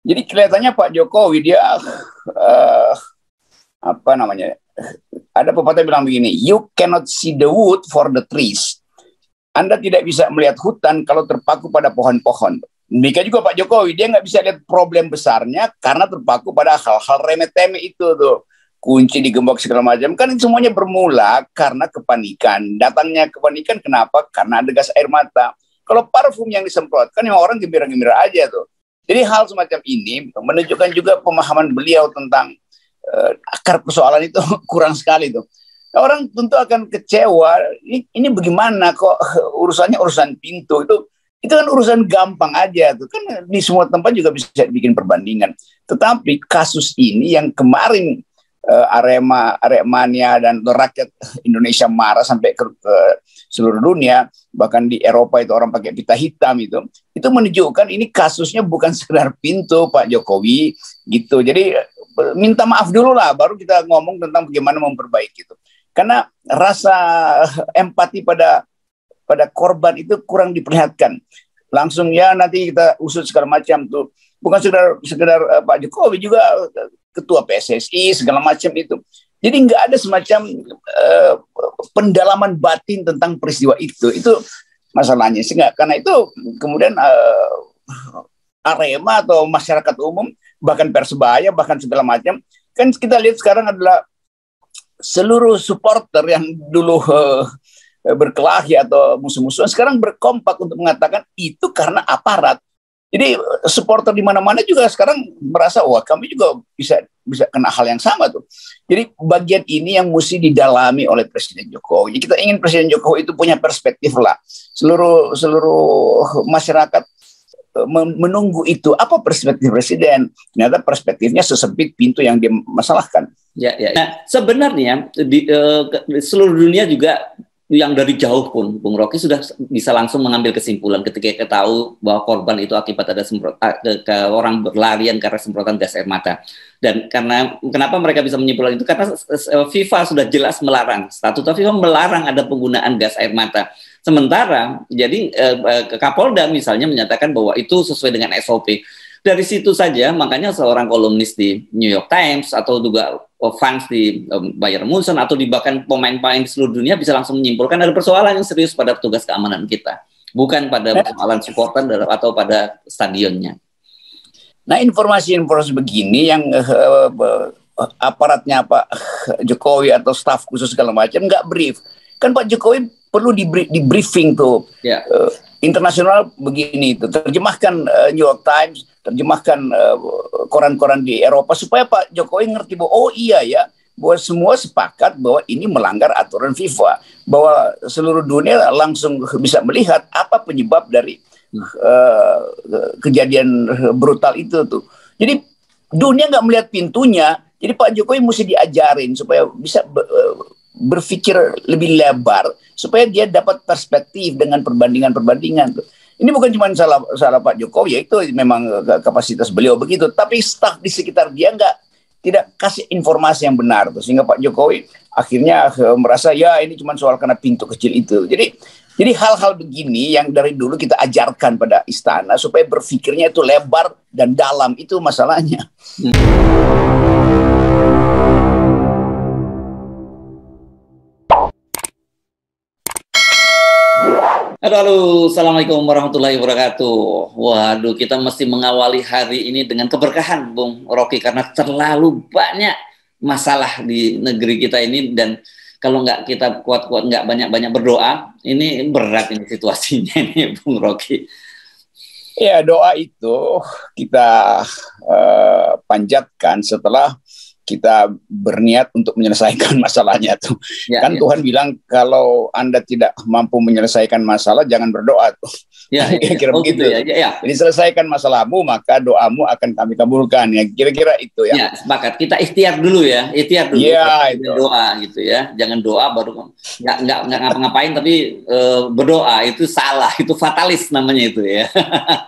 Jadi kelihatannya Pak Jokowi dia apa namanya? Ada pepatah bilang begini, you cannot see the wood for the trees. Anda tidak bisa melihat hutan kalau terpaku pada pohon-pohon. Demikian juga Pak Jokowi, dia nggak bisa lihat problem besarnya karena terpaku pada hal-hal remeh-temeh itu tuh. Kunci digembok segala macam. Kan semuanya bermula karena kepanikan. Datangnya kepanikan kenapa? Karena ada gas air mata. Kalau parfum yang disemprotkan, yang orang gembira-gembira aja tuh. Jadi hal semacam ini menunjukkan juga pemahaman beliau tentang akar persoalan itu kurang sekali tuh. Orang tentu akan kecewa. Ini bagaimana kok urusannya urusan pintu itu kan urusan gampang aja tuh, kan di semua tempat juga bisa bikin perbandingan. Tetapi kasus ini yang kemarin Aremania dan rakyat Indonesia marah sampai ke seluruh dunia, bahkan di Eropa itu orang pakai pita hitam itu menunjukkan ini kasusnya bukan sekedar pintu Pak Jokowi gitu. Jadi minta maaf dulu lah, baru kita ngomong tentang bagaimana memperbaiki itu. Karena rasa empati pada korban itu kurang diperlihatkan. Langsung ya nanti kita usut segala macam tuh. Bukan sekedar Pak Jokowi, juga ketua PSSI segala macam itu. Jadi nggak ada semacam pendalaman batin tentang peristiwa itu. Itu masalahnya. Sehingga karena itu kemudian Arema atau masyarakat umum, bahkan Persebaya, bahkan segala macam, kan kita lihat sekarang adalah seluruh supporter yang dulu berkelahi atau musuh-musuhan sekarang berkompak untuk mengatakan itu karena aparat. Jadi supporter di mana-mana juga sekarang merasa wah kami juga bisa kena hal yang sama tuh. Jadi bagian ini yang mesti didalami oleh Presiden Jokowi. Jadi kita ingin Presiden Jokowi itu punya perspektif lah. Seluruh masyarakat menunggu itu apa perspektif Presiden. Ternyata perspektifnya sesempit pintu yang dimasalahkan. Ya. Nah, sebenarnya di seluruh dunia juga yang dari jauh pun, Bung Rocky sudah bisa langsung mengambil kesimpulan ketika tahu bahwa korban itu akibat ada orang berlarian karena semprotan gas air mata. Dan kenapa mereka bisa menyimpulkan itu? Karena FIFA sudah jelas melarang, statuta FIFA melarang ada penggunaan gas air mata. Sementara, jadi Kapolda misalnya menyatakan bahwa itu sesuai dengan SOP. Dari situ saja, makanya seorang kolumnis di New York Times atau juga fans di Bayern Munchen atau di bahkan pemain-pemain di seluruh dunia bisa langsung menyimpulkan ada persoalan yang serius pada petugas keamanan kita, bukan pada persoalan supporter atau pada stadionnya. Nah, informasi-informasi begini yang aparatnya Pak Jokowi atau staf khusus segala macam nggak brief. Kan Pak Jokowi perlu di briefing tuh. Ya. Internasional begini itu, terjemahkan New York Times, terjemahkan koran-koran di Eropa supaya Pak Jokowi ngerti bahwa oh iya ya, bahwa semua sepakat bahwa ini melanggar aturan FIFA, bahwa seluruh dunia langsung bisa melihat apa penyebab dari kejadian brutal itu tuh. Jadi dunia nggak melihat pintunya, jadi Pak Jokowi mesti diajarin supaya bisa berpikir lebih lebar supaya dia dapat perspektif dengan perbandingan-perbandingan tuh. Ini bukan cuma salah Pak Jokowi, ya itu memang kapasitas beliau begitu, tapi staf di sekitar dia tidak kasih informasi yang benar tuh, sehingga Pak Jokowi akhirnya merasa ya ini cuma soal karena pintu kecil itu. Jadi hal-hal begini yang dari dulu kita ajarkan pada istana supaya berpikirnya itu lebar dan dalam, itu masalahnya. Halo, assalamualaikum warahmatullahi wabarakatuh. Waduh, kita mesti mengawali hari ini dengan keberkahan, Bung Rocky, karena terlalu banyak masalah di negeri kita ini, dan kalau nggak kita kuat-kuat, nggak banyak-banyak berdoa, ini berat ini situasinya ini, Bung Rocky. Ya, doa itu kita panjatkan setelah kita berniat untuk menyelesaikan masalahnya tuh. Kan Tuhan bilang kalau Anda tidak mampu menyelesaikan masalah jangan berdoa tuh. Kira-kira begitu. Jadi selesaikan masalahmu maka doamu akan kami kabulkan, ya kira-kira itu ya. Ya, sepakat. Kita ikhtiar dulu ya. Ikhtiar dulu. Ya, itu. Doa gitu ya. Jangan doa baru nggak ngapa-ngapain tapi berdoa itu salah. Itu fatalis namanya itu ya.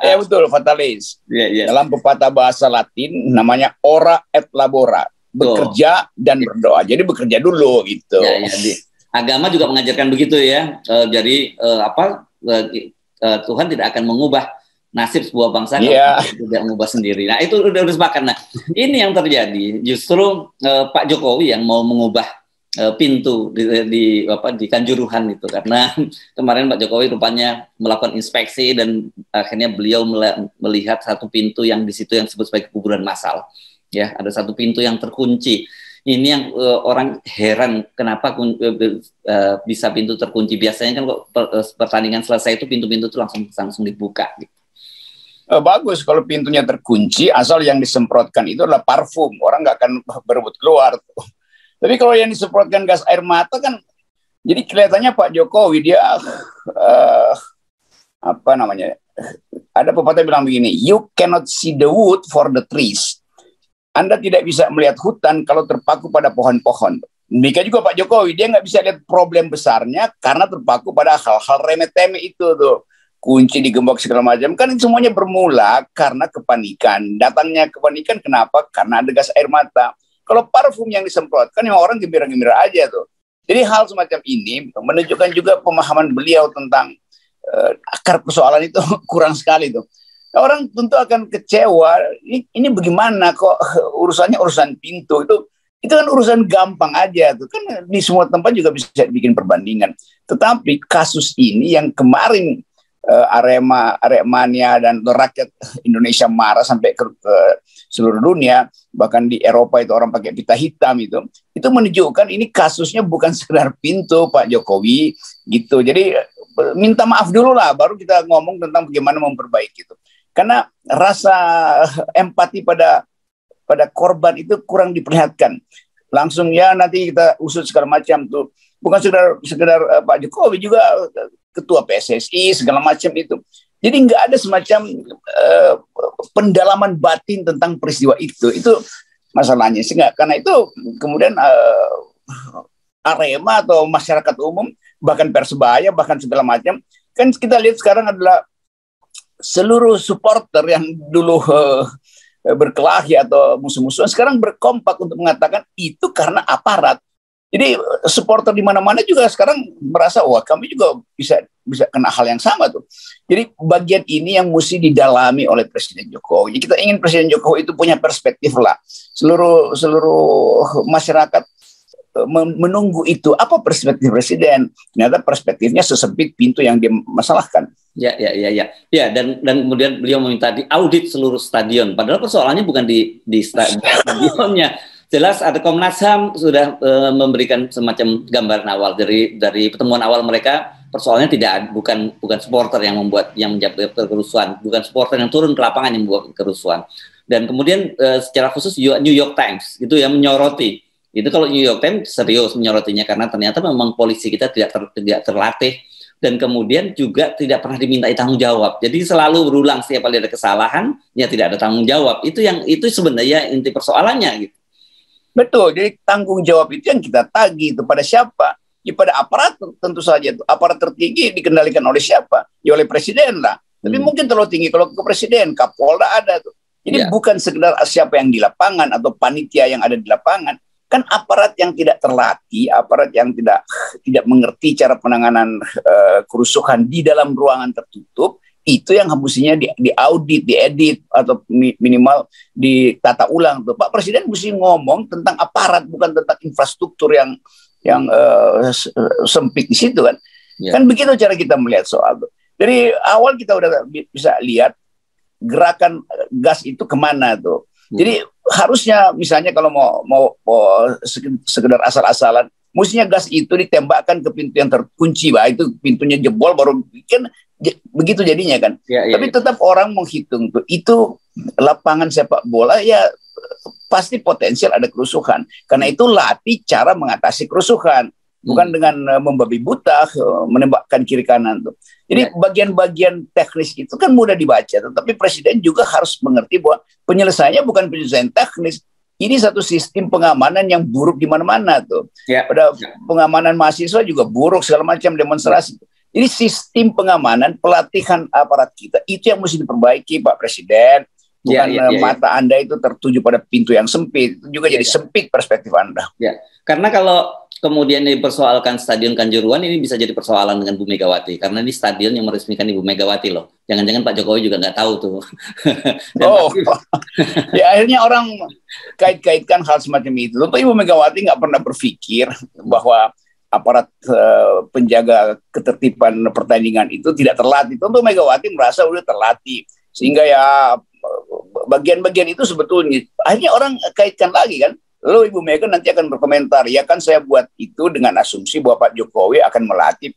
Ya betul, fatalis. Dalam pepatah bahasa Latin namanya ora et labora. Bekerja dan berdoa. Jadi bekerja dulu gitu. Agama juga mengajarkan begitu ya. Jadi Tuhan tidak akan mengubah nasib sebuah bangsa Yeah. kalau tidak mengubah sendiri. Nah, itu udah sepakat. Nah, ini yang terjadi. Justru Pak Jokowi yang mau mengubah pintu di Kanjuruhan itu, karena kemarin Pak Jokowi rupanya melakukan inspeksi dan akhirnya beliau melihat satu pintu yang di situ yang disebut sebagai kuburan massal. Ya, ada satu pintu yang terkunci. Ini yang orang heran kenapa bisa pintu terkunci. Biasanya kan kok pertandingan selesai itu pintu-pintu itu langsung dibuka. Gitu. Bagus kalau pintunya terkunci, asal yang disemprotkan itu adalah parfum, orang nggak akan berebut keluar. Tapi kalau yang disemprotkan gas air mata kan, jadi kelihatannya Pak Jokowi dia apa namanya? Ada pepatah bilang begini, you cannot see the wood for the trees. Anda tidak bisa melihat hutan kalau terpaku pada pohon-pohon. Demikian juga Pak Jokowi, dia nggak bisa lihat problem besarnya karena terpaku pada hal-hal remeh-temeh itu tuh. Kunci digembok segala macam, kan semuanya bermula karena kepanikan. Datangnya kepanikan kenapa? Karena ada gas air mata. Kalau parfum yang disemprotkan, yang orang gembira-gembira aja tuh. Jadi hal semacam ini menunjukkan juga pemahaman beliau tentang akar persoalan itu kurang sekali tuh. Nah, orang tentu akan kecewa. Ini bagaimana kok urusan pintu itu kan urusan gampang aja tuh. Kan di semua tempat juga bisa bikin perbandingan. Tetapi kasus ini yang kemarin Aremania dan rakyat Indonesia marah sampai ke seluruh dunia, bahkan di Eropa itu orang pakai pita hitam itu menunjukkan ini kasusnya bukan sekedar pintu Pak Jokowi gitu. Jadi minta maaf dulu lah, baru kita ngomong tentang bagaimana memperbaiki itu. Karena rasa empati pada korban itu kurang diperlihatkan. Langsung ya nanti kita usut segala macam tuh. Bukan sekedar Pak Jokowi, juga ketua PSSI segala macam itu. Jadi nggak ada semacam pendalaman batin tentang peristiwa itu masalahnya sih nggak. Karena itu kemudian Arema atau masyarakat umum, bahkan Persebaya, bahkan segala macam, kan kita lihat sekarang adalah seluruh supporter yang dulu berkelahi atau musuh-musuhan sekarang berkompak untuk mengatakan itu karena aparat. Jadi supporter di mana-mana juga sekarang merasa wah kami juga bisa kena hal yang sama tuh. Jadi bagian ini yang mesti didalami oleh Presiden Jokowi. Kita ingin Presiden Jokowi itu punya perspektif lah. Seluruh masyarakat menunggu itu apa perspektif Presiden. Ternyata perspektifnya sesempit pintu yang dia masalahkan. Ya, dan kemudian beliau meminta diaudit seluruh stadion. Padahal persoalannya bukan di stadionnya. Jelas ada Komnas HAM sudah memberikan semacam gambaran awal dari pertemuan awal mereka. Persoalannya bukan supporter yang menjadi kerusuhan, bukan supporter yang turun ke lapangan yang membuat kerusuhan. Dan kemudian secara khusus New York Times itu yang menyoroti. Itu kalau New York Times serius menyorotinya karena ternyata memang polisi kita tidak terlatih dan kemudian juga tidak pernah dimintai tanggung jawab. Jadi selalu berulang setiap kali ada kesalahan, ya tidak ada tanggung jawab. Itu sebenarnya inti persoalannya gitu. Betul, jadi tanggung jawab itu yang kita tagih itu pada siapa? Ya pada aparat tentu saja. Aparat tertinggi dikendalikan oleh siapa? Ya oleh presiden lah. Tapi mungkin terlalu tinggi kalau ke presiden, Kapolda ada tuh. Jadi bukan sekedar siapa yang di lapangan atau panitia yang ada di lapangan. Kan aparat yang tidak terlatih, aparat yang tidak mengerti cara penanganan kerusuhan di dalam ruangan tertutup, itu yang mestinya diaudit, diedit, atau minimal ditata ulang. Pak Presiden mesti ngomong tentang aparat, bukan tentang infrastruktur yang sempit di situ kan. Kan begitu cara kita melihat soal itu. Dari awal kita udah bisa lihat gerakan gas itu kemana tuh. Jadi harusnya misalnya kalau mau sekedar asal-asalan, mestinya gas itu ditembakkan ke pintu yang terkunci, itu pintunya jebol baru bikin. Begitu jadinya kan. Tapi tetap orang menghitung tuh itu lapangan sepak bola ya pasti potensial ada kerusuhan. Karena itu latih cara mengatasi kerusuhan, bukan dengan membabi buta menembakkan kiri kanan tuh. Jadi bagian-bagian teknis itu kan mudah dibaca, tetapi presiden juga harus mengerti bahwa penyelesaiannya bukan penyelesaian teknis. Ini satu sistem pengamanan yang buruk di mana-mana tuh. Pada pengamanan mahasiswa juga buruk, segala macam demonstrasi. Jadi sistem pengamanan, pelatihan aparat kita itu yang mesti diperbaiki Pak Presiden. Bukan mata Anda itu tertuju pada pintu yang sempit, itu juga jadi sempit perspektif Anda. Ya, karena kalau kemudian dipersoalkan Stadion Kanjuruhan, ini bisa jadi persoalan dengan Bu Megawati, karena ini stadion yang meresmikan Ibu Megawati loh. Jangan-jangan Pak Jokowi juga nggak tahu tuh. Ya akhirnya orang kait-kaitkan hal semacam itu. Tentu Ibu Megawati nggak pernah berpikir bahwa aparat penjaga ketertiban pertandingan itu tidak terlatih. Tentu Megawati merasa udah terlatih, sehingga ya bagian-bagian itu sebetulnya akhirnya orang kaitkan lagi kan. Lalu Ibu Mega nanti akan berkomentar, ya kan saya buat itu dengan asumsi bahwa Pak Jokowi akan melatih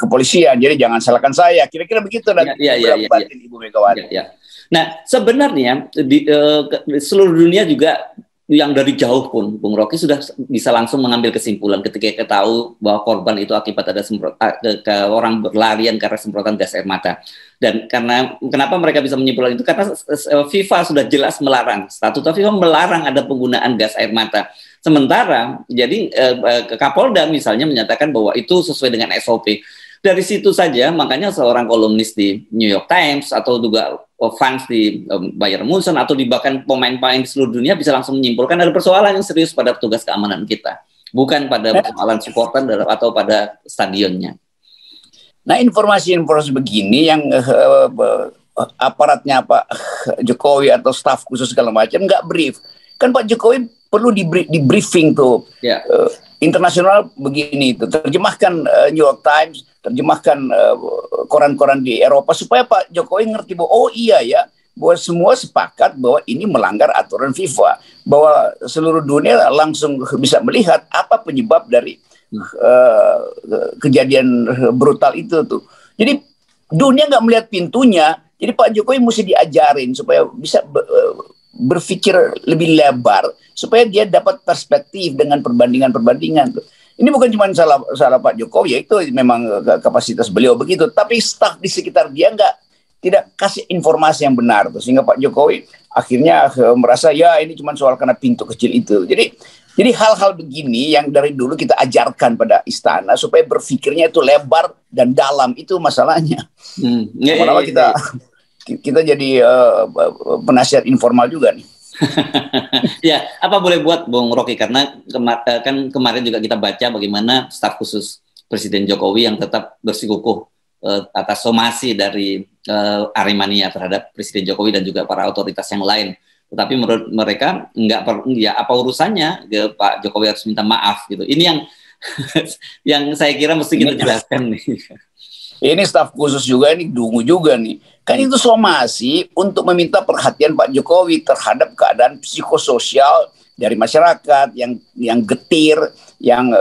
kepolisian, jadi jangan salahkan saya. Kira-kira begitu nanti Ibu Megawati. Nah sebenarnya di seluruh dunia juga yang dari jauh pun, Bung Rocky sudah bisa langsung mengambil kesimpulan ketika tahu bahwa korban itu akibat ada orang berlarian karena semprotan gas air mata. Dan kenapa mereka bisa menyimpulkan itu? Karena FIFA sudah jelas melarang, statuta FIFA melarang ada penggunaan gas air mata. Sementara, jadi Kapolda misalnya menyatakan bahwa itu sesuai dengan SOP. Dari situ saja, makanya seorang kolumnis di New York Times atau juga fans di Bayern Munchen atau bahkan pemain-pemain di seluruh dunia bisa langsung menyimpulkan ada persoalan yang serius pada petugas keamanan kita, bukan pada persoalan supporter atau pada stadionnya. Nah, informasi-informasi begini yang aparatnya Pak Jokowi atau staf khusus segala macam nggak brief. Kan Pak Jokowi perlu di briefing tuh. Internasional begini itu, terjemahkan New York Times, terjemahkan koran-koran di Eropa supaya Pak Jokowi ngerti bahwa oh iya ya, bahwa semua sepakat bahwa ini melanggar aturan FIFA, bahwa seluruh dunia langsung bisa melihat apa penyebab dari kejadian brutal itu tuh. Jadi dunia nggak melihat pintunya, jadi Pak Jokowi mesti diajarin supaya bisa berpikir lebih lebar supaya dia dapat perspektif dengan perbandingan-perbandingan tuh. Ini bukan cuma salah Pak Jokowi, ya itu memang kapasitas beliau begitu, tapi staf di sekitar dia tidak kasih informasi yang benar tuh, sehingga Pak Jokowi akhirnya merasa ya ini cuma soal karena pintu kecil itu. Jadi hal-hal begini yang dari dulu kita ajarkan pada istana supaya berpikirnya itu lebar dan dalam, itu masalahnya. Lama-lama kita jadi penasihat informal juga nih. Ya, apa boleh buat Bung Rocky, karena kan kemarin juga kita baca bagaimana staf khusus Presiden Jokowi yang tetap bersikukuh atas somasi dari Aremania terhadap Presiden Jokowi dan juga para otoritas yang lain. Tetapi menurut mereka apa urusannya Pak Jokowi harus minta maaf gitu. Ini yang yang saya kira mesti kita jelaskan nih. Ini staf khusus juga, ini dungu juga nih. Kan itu somasi untuk meminta perhatian Pak Jokowi terhadap keadaan psikososial dari masyarakat yang getir, yang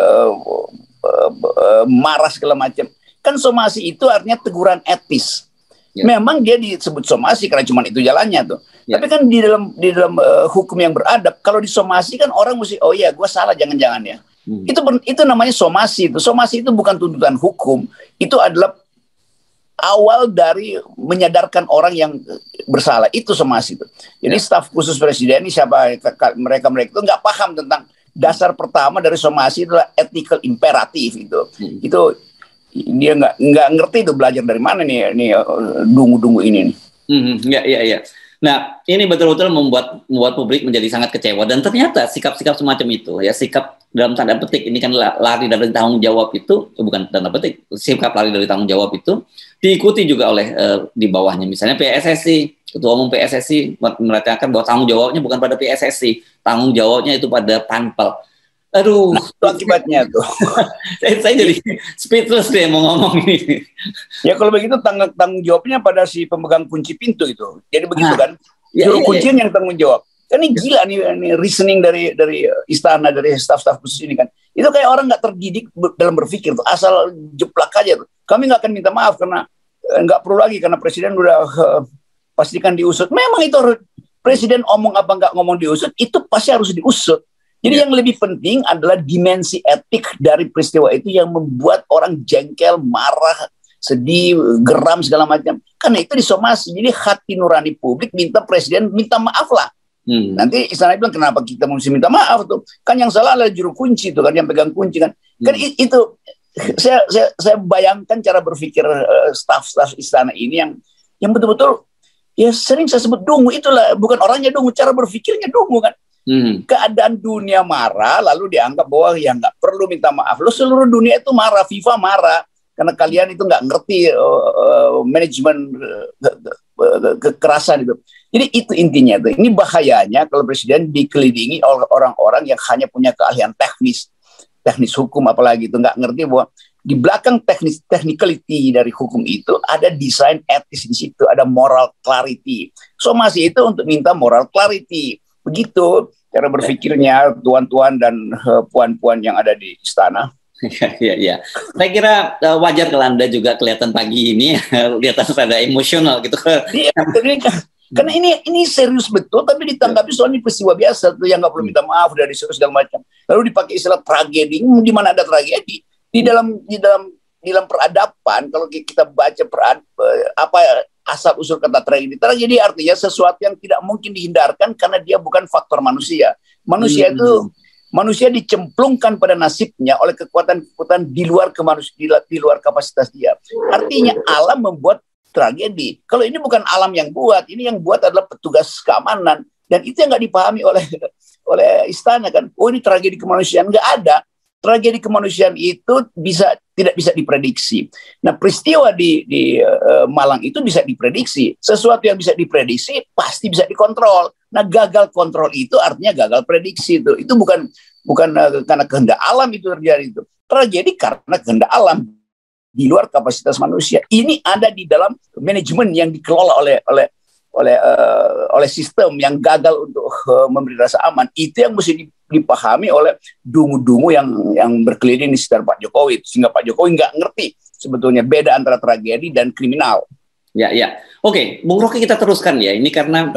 marah segala macam. Kan somasi itu artinya teguran etis. Memang dia disebut somasi karena cuma itu jalannya tuh. Tapi kan di dalam hukum yang beradab, kalau disomasi kan orang mesti oh iya gue salah jangan-jangan ya. Itu namanya somasi. Somasi itu bukan tuntutan hukum. Itu adalah awal dari menyadarkan orang yang bersalah, itu somasi itu. Jadi staf khusus presiden ini mereka itu nggak paham tentang dasar pertama dari somasi itulah ethical imperatif itu. Itu dia nggak ngerti itu, belajar dari mana nih dungu-dungu ini nih. Iya. Nah, ini betul-betul membuat publik menjadi sangat kecewa, dan ternyata sikap-sikap semacam itu ya, sikap dalam tanda petik ini kan lari dari tanggung jawab itu, bukan tanda petik, sikap lari dari tanggung jawab itu diikuti juga oleh di bawahnya, misalnya PSSI, Ketua Umum PSSI mengatakan bahwa tanggung jawabnya bukan pada PSSI, tanggung jawabnya itu pada Panpel. Aduh, akibatnya tuh. saya jadi speechless deh mau ngomong ini. Ya kalau begitu tanggung jawabnya pada si pemegang kunci pintu itu. Jadi begitu kan. Juru kuncian yang tanggung jawab. Kan ini gila nih reasoning dari istana, dari staf-staf khusus ini kan. Itu kayak orang nggak terdidik dalam berpikir tuh, asal jeplak aja tuh. Kami nggak akan minta maaf karena nggak perlu lagi karena presiden udah pastikan diusut. Memang itu presiden omong apa nggak ngomong diusut, itu pasti harus diusut. Jadi yang lebih penting adalah dimensi etik dari peristiwa itu yang membuat orang jengkel, marah, sedih, geram segala macam. Karena itu disomasi. Jadi hati nurani publik minta presiden minta maaf lah. Nanti istana bilang kenapa kita mesti minta maaf tuh? Kan yang salah adalah juru kunci tuh kan, yang pegang kunci kan. Kan itu saya bayangkan cara berpikir staf-staf istana ini yang betul-betul Ya sering saya sebut dungu, itulah bukan orangnya dungu, cara berpikirnya dungu kan. Keadaan dunia marah, lalu dianggap bahwa ya nggak perlu minta maaf. Lo seluruh dunia itu marah, FIFA marah karena kalian itu nggak ngerti manajemen kekerasan itu. Jadi itu intinya tuh. Ini bahayanya kalau presiden dikelilingi oleh orang-orang yang hanya punya keahlian teknis hukum apalagi itu, nggak ngerti bahwa di belakang technicality dari hukum itu ada desain etis di situ, ada moral clarity. Somasi itu untuk minta moral clarity. Begitu cara berpikirnya tuan-tuan dan puan-puan yang ada di istana. Ya. Saya kira wajar kalau Anda juga kelihatan pagi ini kelihatan rada emosional gitu. Iya, karena ini serius betul, tapi ditanggapi soalnya peristiwa biasa tuh yang nggak perlu minta maaf dari segala macam. Lalu dipakai istilah tragedi. Di mana ada tragedi? Di dalam peradaban, kalau kita baca apa asal usul kata tragedi. Tragedi artinya sesuatu yang tidak mungkin dihindarkan karena dia bukan faktor manusia. Manusia dicemplungkan pada nasibnya oleh kekuatan-kekuatan di luar kapasitas dia. Artinya alam membuat tragedi. Kalau ini bukan alam yang buat, ini yang buat adalah petugas keamanan, dan itu yang nggak dipahami oleh istana kan. Oh, ini tragedi kemanusiaan. Nggak ada. Tragedi kemanusiaan itu tidak bisa diprediksi. Nah, peristiwa di Malang itu bisa diprediksi. Sesuatu yang bisa diprediksi pasti bisa dikontrol. Nah, gagal kontrol itu artinya gagal prediksi itu. Itu bukan karena kehendak alam itu terjadi itu. Tragedi karena kehendak alam di luar kapasitas manusia. Ini ada di dalam manajemen yang dikelola oleh sistem yang gagal untuk memberi rasa aman. Itu yang mesti dipahami oleh dungu-dungu yang berkeliling di sekitar Pak Jokowi, sehingga Pak Jokowi nggak ngerti sebetulnya beda antara tragedi dan kriminal. Ya. Oke, Bung Rocky, kita teruskan ya. Ini karena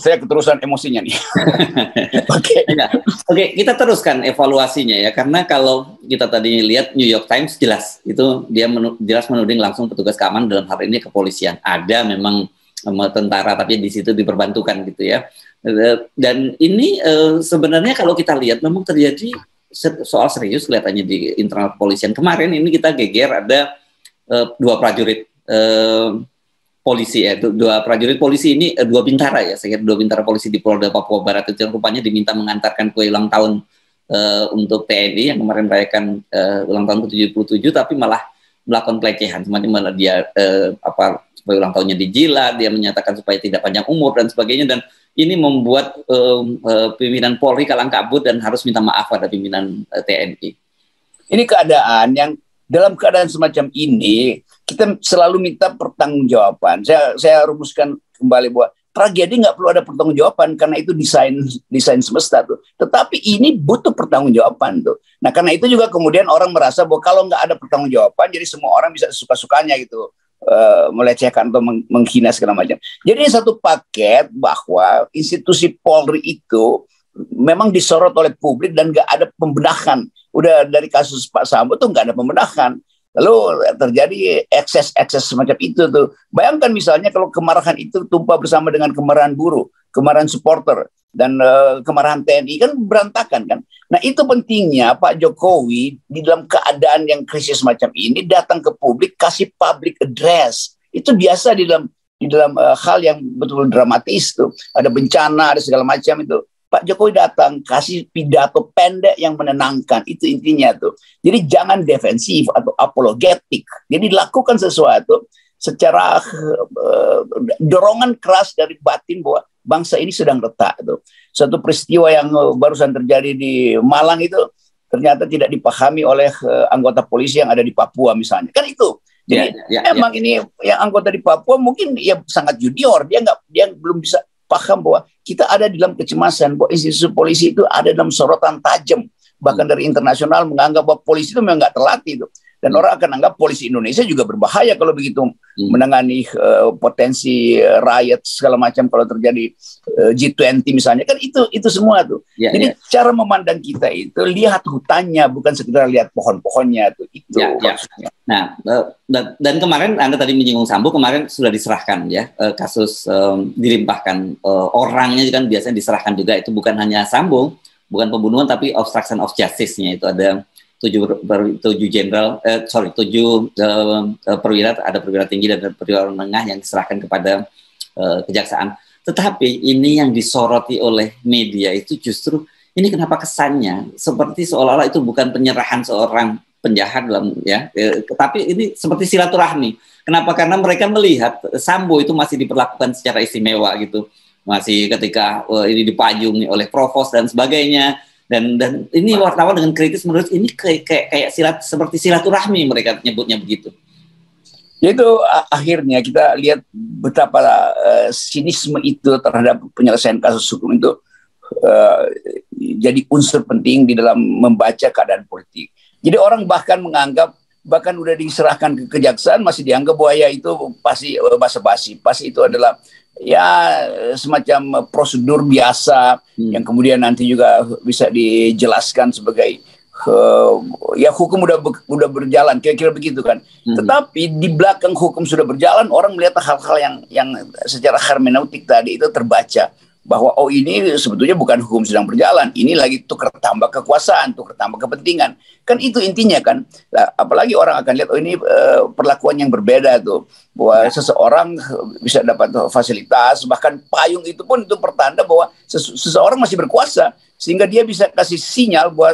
saya keterusan emosinya nih. Oke, kita teruskan evaluasinya ya, karena kalau kita tadi lihat New York Times jelas itu dia jelas menuding langsung petugas keamanan, dalam hal ini kepolisian. Ada memang tentara, tapi di situ diperbantukan gitu ya. Dan ini sebenarnya kalau kita lihat memang terjadi soal serius kelihatannya di internal kepolisian. Kemarin ini kita geger ada dua prajurit polisi ya, dua prajurit polisi ini dua bintara ya, saya kira dua bintara polisi di Polda Papua Barat itu yang rupanya diminta mengantarkan kue ulang tahun untuk TNI yang kemarin merayakan ulang tahun ke-77, tapi malah melakukan pelecehan, semacam malah dia supaya ulang tahunnya dijilat, dia menyatakan supaya tidak panjang umur dan sebagainya, dan ini membuat pimpinan Polri kalang kabut dan harus minta maaf pada pimpinan TNI. Ini keadaan yang dalam keadaan semacam ini kita selalu minta pertanggungjawaban. Saya rumuskan kembali bahwa tragedi nggak perlu ada pertanggungjawaban karena itu desain semesta tuh. Tetapi ini butuh pertanggungjawaban tuh. Nah, karena itu juga kemudian orang merasa bahwa kalau nggak ada pertanggungjawaban, jadi semua orang bisa suka-sukanya gitu, melecehkan atau menghina segala macam. Jadi ini satu paket bahwa institusi Polri itu memang disorot oleh publik dan nggak ada pembenahan. Udah dari kasus Pak Sambo tuh nggak ada pembenahan. Lalu terjadi ekses semacam itu tuh. Bayangkan misalnya kalau kemarahan itu tumpah bersama dengan kemarahan buruh, kemarahan supporter, dan kemarahan TNI, kan berantakan kan. Nah, itu pentingnya Pak Jokowi di dalam keadaan yang krisis semacam ini datang ke publik, kasih public address. Itu biasa di dalam hal yang betul dramatis tuh. Ada bencana, ada segala macam itu. Pak Jokowi datang kasih pidato pendek yang menenangkan, itu intinya tuh. Jadi jangan defensif atau apologetik. Jadi lakukan sesuatu secara dorongan keras dari batin bahwa bangsa ini sedang retak tuh. Satu peristiwa yang barusan terjadi di Malang itu ternyata tidak dipahami oleh anggota polisi yang ada di Papua misalnya. Kan itu. Jadi memang ini yang anggota di Papua mungkin ya sangat junior, dia belum bisa paham bahwa kita ada di dalam kecemasan, bahwa institusi polisi itu ada dalam sorotan tajam, bahkan dari internasional menganggap bahwa polisi itu memang nggak terlatih itu. Dan orang akan anggap polisi Indonesia juga berbahaya kalau begitu menangani potensi riot segala macam kalau terjadi G20 misalnya, kan itu semua tuh. Jadi cara memandang kita itu lihat hutannya, bukan sekedar lihat pohon-pohonnya tuh. Itu maksudnya. Nah, dan kemarin Anda tadi menyinggung Sambo, kemarin sudah diserahkan ya, kasus dilimpahkan, orangnya kan biasanya diserahkan juga, itu bukan hanya Sambo, bukan pembunuhan tapi obstruction of justice-nya, itu ada 7 perwira, ada perwira tinggi dan perwira menengah yang diserahkan kepada kejaksaan. Tetapi ini yang disoroti oleh media itu justru ini kenapa kesannya seperti seolah-olah itu bukan penyerahan seorang penjahat tetapi ini seperti silaturahmi. Kenapa? Karena mereka melihat Sambo itu masih diperlakukan secara istimewa gitu, masih ketika ini dipayungi oleh provos dan sebagainya, dan ini wartawan dengan kritis menurut ini kayak seperti silaturahmi mereka nyebutnya begitu. Itu akhirnya kita lihat betapa sinisme itu terhadap penyelesaian kasus hukum itu jadi unsur penting di dalam membaca keadaan politik. Jadi orang bahkan menganggap, bahkan udah diserahkan ke kejaksaan masih dianggap bahwa ya itu pasti basa-basi, pasti itu adalah ya semacam prosedur biasa yang kemudian nanti juga bisa dijelaskan sebagai ya hukum udah berjalan, kira-kira begitu kan. Tetapi di belakang hukum sudah berjalan, orang melihat hal-hal yang secara hermeneutik tadi itu terbaca bahwa oh ini sebetulnya bukan hukum sedang berjalan, ini lagi tukar tambah kekuasaan, tukar tambah kepentingan. Kan itu intinya kan. Nah, apalagi orang akan lihat oh ini perlakuan yang berbeda tuh, bahwa seseorang bisa dapat fasilitas, bahkan payung itu pun itu pertanda bahwa seseorang masih berkuasa, sehingga dia bisa kasih sinyal bahwa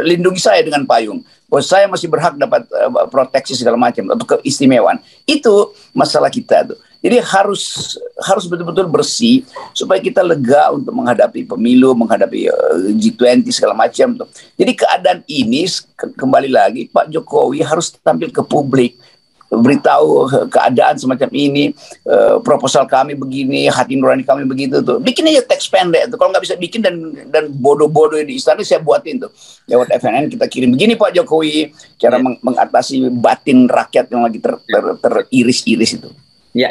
lindungi saya dengan payung, bahwa saya masih berhak dapat proteksi segala macam atau keistimewaan. Itu masalah kita tuh. Jadi harus betul-betul bersih supaya kita lega untuk menghadapi pemilu, menghadapi G20 segala macam tuh. Jadi keadaan ini kembali lagi Pak Jokowi harus tampil ke publik, beritahu keadaan semacam ini, proposal kami begini, hati nurani kami begitu tuh. Bikin aja teks pendek tuh. Kalau nggak bisa bikin dan bodoh-bodoh di istana saya buatin tuh. Lewat FNN kita kirim begini Pak Jokowi cara mengatasi batin rakyat yang lagi teriris-iris itu. Ya.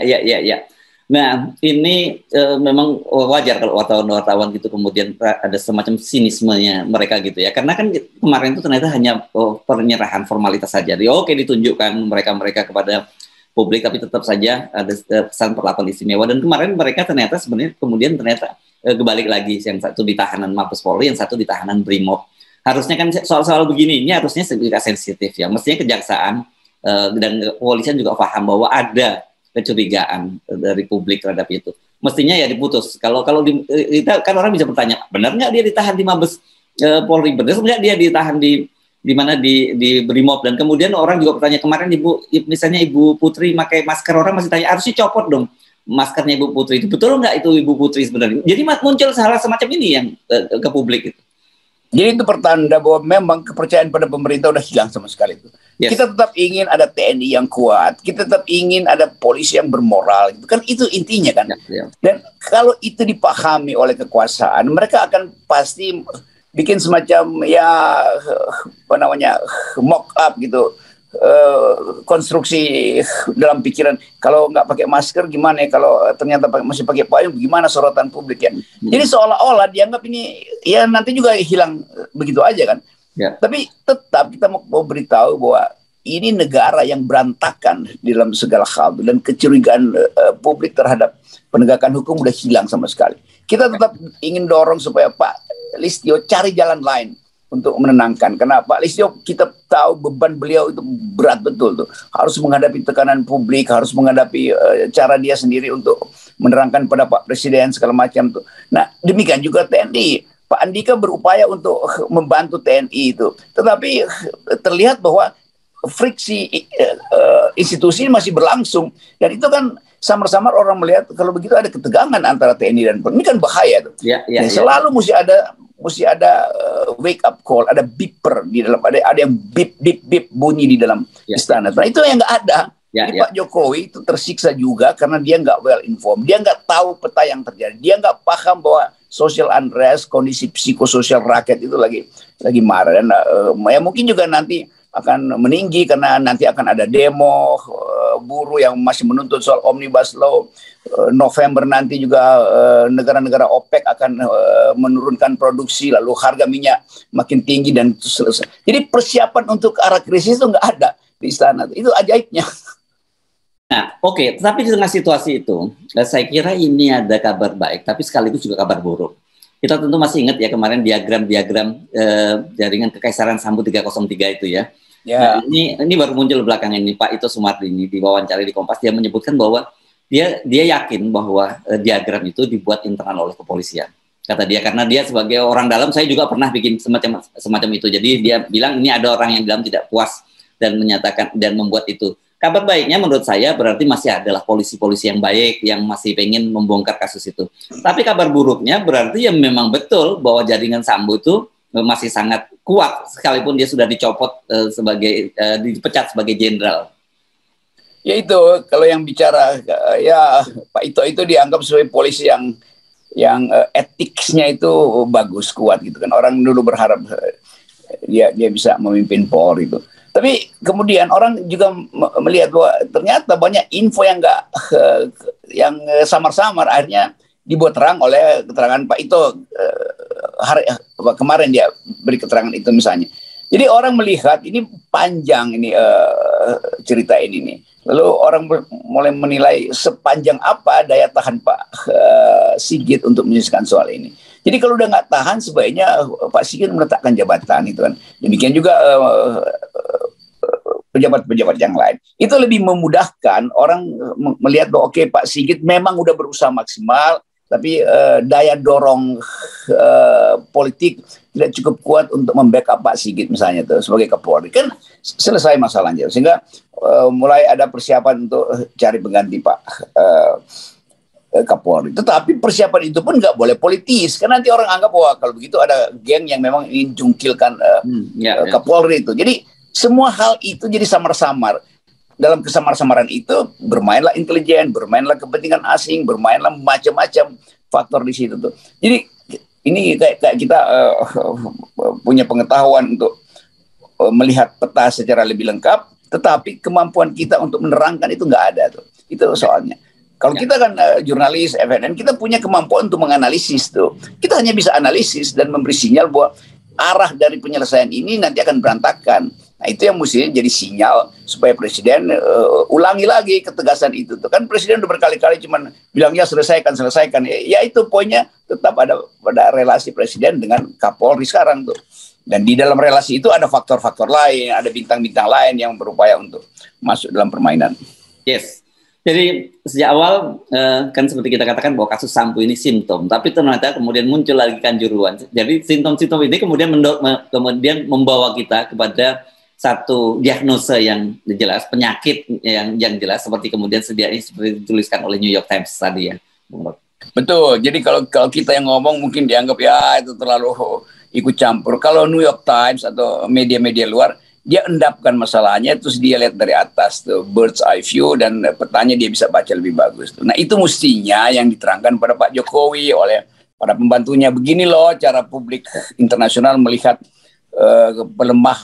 Nah, ini memang wajar kalau wartawan-wartawan gitu kemudian ada semacam sinismenya mereka gitu ya. Karena kan kemarin itu ternyata hanya penyerahan formalitas saja. Oke, ditunjukkan mereka kepada publik, tapi tetap saja ada pesan perlakuan istimewa. Dan kemarin mereka ternyata kebalik lagi, yang satu di tahanan Mabes Polri, yang satu di tahanan Brimob. Harusnya kan soal-soal begini ini harusnya sedikit sensitif ya. Mestinya kejaksaan dan kepolisian juga paham bahwa ada kecurigaan dari publik terhadap itu. Mestinya ya diputus. Kalau kita kan orang bisa bertanya, benar nggak dia ditahan di Mabes Polri? Benar nggak dia ditahan di mana di Brimob? Dan kemudian orang juga bertanya kemarin misalnya Ibu Putri pakai masker, orang masih tanya harusnya copot dong maskernya Ibu Putri itu. Betul nggak itu Ibu Putri sebenarnya? Jadi muncul hal semacam ini yang ke publik itu. Jadi itu pertanda bahwa memang kepercayaan pada pemerintah udah hilang sama sekali itu. Yes. Kita tetap ingin ada TNI yang kuat, kita tetap ingin ada polisi yang bermoral, gitu kan, itu intinya kan. Yes. Dan kalau itu dipahami oleh kekuasaan, mereka akan pasti bikin semacam mock up gitu, konstruksi dalam pikiran. Kalau nggak pakai masker gimana ya, kalau ternyata masih pakai payung gimana sorotan publik ya. Jadi seolah-olah dianggap ini ya nanti juga hilang begitu aja kan. Tapi tetap kita mau beritahu bahwa ini negara yang berantakan di dalam segala hal, dan kecurigaan publik terhadap penegakan hukum udah hilang sama sekali. Kita tetap ingin dorong supaya Pak Listio cari jalan lain untuk menenangkan. Karena Pak Listio kita tahu beban beliau itu berat betul tuh. Harus menghadapi tekanan publik, harus menghadapi cara dia sendiri untuk menerangkan pada Pak Presiden segala macam tuh. Nah, demikian juga TNI. Pak Andika berupaya untuk membantu TNI itu. Tetapi terlihat bahwa friksi institusi masih berlangsung. Dan itu kan samar-samar orang melihat kalau begitu ada ketegangan antara TNI dan Polri. Ini kan bahaya tuh. Selalu mesti ada wake up call, ada beeper di dalam, ada yang beep bunyi di dalam istana. Nah, itu yang nggak ada. Jadi Pak Jokowi itu tersiksa juga karena dia nggak well informed, dia nggak tahu peta yang terjadi, dia nggak paham bahwa social unrest, kondisi psikososial rakyat itu lagi marah, dan ya mungkin juga nanti akan meninggi karena nanti akan ada demo buruh yang masih menuntut soal omnibus law. November nanti juga negara-negara OPEC akan menurunkan produksi, lalu harga minyak makin tinggi dan selesai. Jadi persiapan untuk arah krisis itu nggak ada di istana. Itu ajaibnya. Nah, oke. Tapi di tengah situasi itu, saya kira ini ada kabar baik, tapi sekaligus juga kabar buruk. Kita tentu masih ingat ya kemarin diagram jaringan Kekaisaran Sambu 303 itu ya. Nah, ini baru muncul belakangan ini Pak Ito Sumardi ini diwawancara di Kompas, dia menyebutkan bahwa dia yakin bahwa diagram itu dibuat internal oleh kepolisian. Kata dia, karena dia sebagai orang dalam, saya juga pernah bikin semacam itu. Jadi dia bilang ini ada orang yang dalam tidak puas dan menyatakan dan membuat itu. Kabar baiknya menurut saya berarti masih adalah polisi-polisi yang baik yang masih pengen membongkar kasus itu. Tapi kabar buruknya berarti ya memang betul bahwa jaringan Sambo itu masih sangat kuat sekalipun dia sudah dicopot dipecat sebagai jenderal. Ya itu, kalau yang bicara ya Pak Ito itu dianggap sebagai polisi yang etiknya itu bagus, kuat gitu kan. Orang dulu berharap dia bisa memimpin Polri itu. Tapi kemudian orang juga melihat bahwa ternyata banyak info yang samar-samar akhirnya dibuat terang oleh keterangan Pak Ito kemarin dia beri keterangan itu misalnya. Jadi orang melihat ini panjang ini cerita ini nih. Lalu orang mulai menilai sepanjang apa daya tahan Pak Sigit untuk menyelesaikan soal ini. Jadi kalau udah nggak tahan sebaiknya Pak Sigit meletakkan jabatan itu kan. Demikian juga pejabat-pejabat yang lain. Itu lebih memudahkan orang melihat bahwa oke, Pak Sigit memang udah berusaha maksimal, tapi daya dorong politik tidak cukup kuat untuk membackup Pak Sigit misalnya tuh sebagai Kapolri, kan selesai masalahnya, sehingga mulai ada persiapan untuk cari pengganti Pak Kapolri. Tetapi persiapan itu pun nggak boleh politis, karena nanti orang anggap wah kalau begitu ada geng yang memang ingin jungkilkan Kapolri itu. Jadi semua hal itu jadi samar-samar. Dalam kesamar-samaran itu bermainlah intelijen, bermainlah kepentingan asing, bermainlah macam-macam faktor di situ tuh. Jadi ini kayak kita punya pengetahuan untuk melihat peta secara lebih lengkap, tetapi kemampuan kita untuk menerangkan itu nggak ada tuh. Itu soalnya. Kalau kita kan jurnalis FNN, kita punya kemampuan untuk menganalisis tuh. Kita hanya bisa analisis dan memberi sinyal bahwa arah dari penyelesaian ini nanti akan berantakan. Nah itu yang mesti jadi sinyal supaya Presiden ulangi lagi ketegasan itu. Kan Presiden udah berkali-kali cuman bilangnya selesaikan. Ya itu poinnya tetap ada pada relasi Presiden dengan Kapolri sekarang tuh. Dan di dalam relasi itu ada faktor-faktor lain, ada bintang-bintang lain yang berupaya untuk masuk dalam permainan. Yes. Jadi sejak awal kan seperti kita katakan bahwa kasus Sambo ini simptom, tapi ternyata kemudian muncul lagi kanjuruan. Jadi simptom-simptom ini kemudian membawa kita kepada satu diagnosa yang jelas, penyakit yang jelas, seperti kemudian seperti dituliskan oleh New York Times tadi ya. Betul. Jadi kalau kita yang ngomong mungkin dianggap ya itu terlalu ikut campur. Kalau New York Times atau media-media luar, dia endapkan masalahnya, terus dia lihat dari atas tuh, bird's eye view, dan petanya dia bisa baca lebih bagus tuh. Nah itu mestinya yang diterangkan pada Pak Jokowi oleh para pembantunya. Begini loh cara publik internasional melihat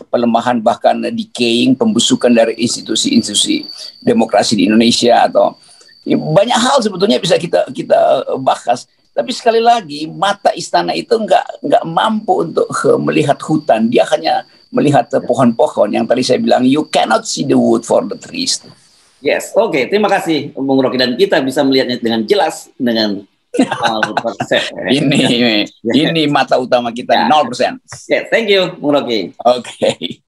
pelemahan bahkan decaying, pembusukan dari institusi-institusi demokrasi di Indonesia, atau banyak hal sebetulnya bisa kita bahas. Tapi sekali lagi mata istana itu nggak mampu untuk melihat hutan. Dia hanya melihat pohon-pohon yang tadi saya bilang, you cannot see the wood for the trees. Yes, oke. Terima kasih Bung Rocky, dan kita bisa melihatnya dengan jelas dengan 0%. Ini mata utama kita, 0%. Yeah, thank you Bung Rocky. Oke.